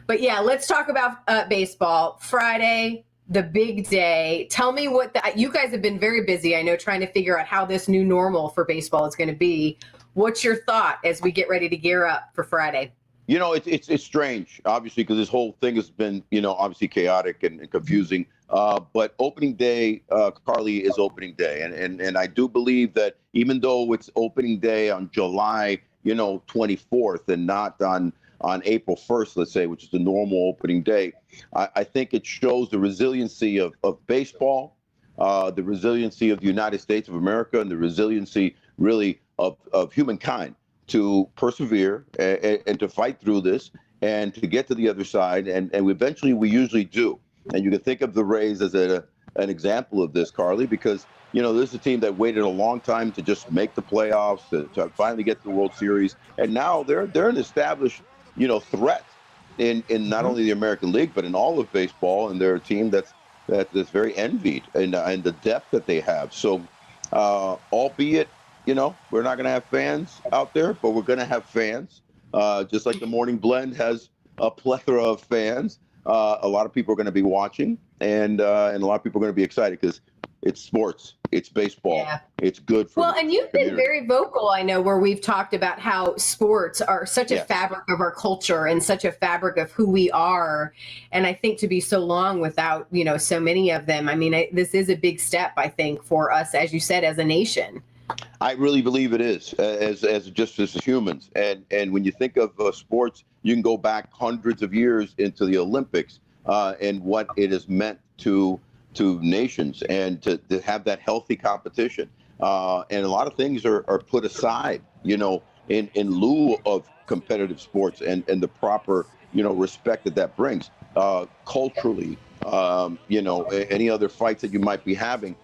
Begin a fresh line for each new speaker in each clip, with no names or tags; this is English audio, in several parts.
But yeah, let's talk about baseball. Friday, the big day. Tell me you guys have been very busy, I know, trying to figure out how this new normal for baseball is going to be. What's your thought as we get ready to gear up for Friday?
It's strange, obviously, because this whole thing has been, obviously chaotic and confusing. But opening day, Carly, is opening day, and I do believe that even though it's opening day on July, 24th, and not on April 1st, let's say, which is the normal opening day, I think it shows the resiliency of baseball, the resiliency of the United States of America, and the resiliency really of humankind to persevere and to fight through this and to get to the other side. And eventually we usually do. And you can think of the Rays as an example of this, Carly, because, this is a team that waited a long time to just make the playoffs, to finally get to the World Series. And now they're an established, threat in not only the American League, but in all of baseball. And they're a team that's very envied and the depth that they have. So albeit, we're not going to have fans out there, but we're going to have fans. Just like the Morning Blend has a plethora of fans. A lot of people are going to be watching, and a lot of people are going to be excited because it's sports, it's baseball, it's good for.
Well, and you've been very vocal, I know, where we've talked about how sports are such a fabric of our culture and such a fabric of who we are. And I think to be so long without, so many of them, I mean, this is a big step, I think, for us, as you said, as a nation.
I really believe it is, as humans. And when you think of sports, you can go back hundreds of years into the Olympics and what it has meant to nations, and to have that healthy competition. And a lot of things are put aside, in lieu of competitive sports and the proper, respect that brings culturally, any other fights that you might be having.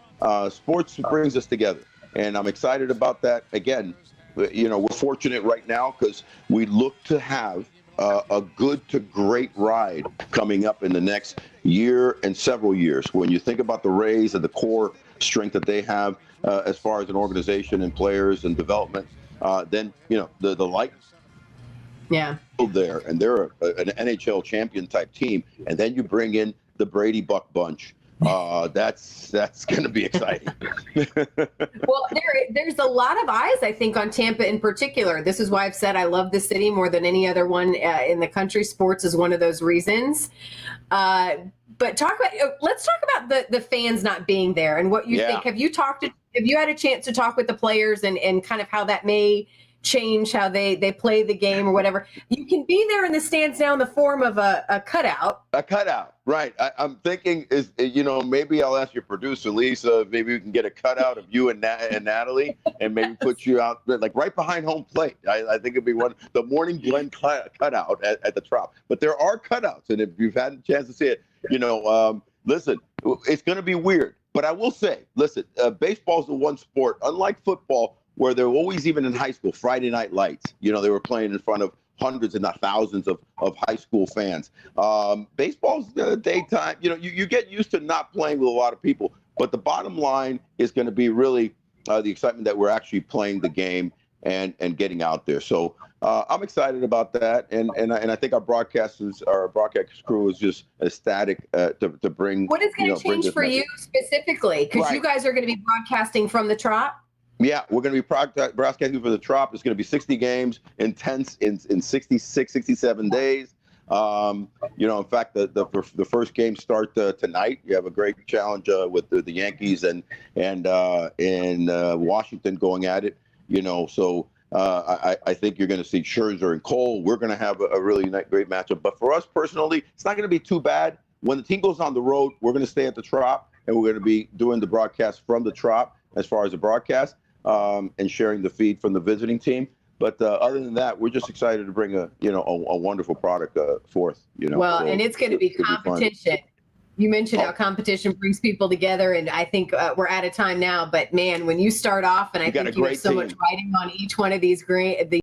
Sports brings us together. And I'm excited about that. Again, we're fortunate right now because we look to have a good to great ride coming up in the next year and several years. When you think about the Rays and the core strength that they have as far as an organization and players and development, then, the light there, and they're an NHL champion type team. And then you bring in the Brady Buck bunch. That's going to be exciting.
Well, there's a lot of eyes, I think, on Tampa in particular. This is why I've said I love this city more than any other one in the country. Sports is one of those reasons. But let's talk about the fans not being there and what you think. Have you had a chance to talk with the players and kind of how that may change how they play the game or whatever? You can be there in the stands now in the form of a cutout.
A cutout, right. I'm thinking maybe I'll ask your producer, Lisa, maybe we can get a cutout of you and Natalie and maybe put you out like right behind home plate. I think it'd be the Morning Blend cutout at the Trop. But there are cutouts, and if you've had a chance to see it, listen, it's going to be weird. But I will say, listen, baseball's the one sport, unlike football, where they're always, even in high school, Friday night lights. They were playing in front of hundreds, if not thousands, of high school fans. Baseball's daytime. You get used to not playing with a lot of people. But the bottom line is going to be really the excitement that we're actually playing the game and getting out there. So I'm excited about that. And I think our broadcast crew is just ecstatic to bring.
What is going to change for you specifically? Because you guys are going to be broadcasting from the Trop.
Yeah, we're going to be broadcasting for the Trop. It's going to be 60 games intense in 66, 67 days. In fact, the first game start tonight. You have a great challenge with the Yankees and Washington going at it. So I think you're going to see Scherzer and Cole. We're going to have a really great matchup. But for us personally, it's not going to be too bad. When the team goes on the road, we're going to stay at the Trop, and we're going to be doing the broadcast from the Trop as far as the broadcast. And sharing the feed from the visiting team. But other than that, we're just excited to bring a wonderful product forth.
Well, so and it's going to be competition. You mentioned how competition brings people together, and I think we're out of time now. But man, when you start off, and I think you have so much writing on each one of these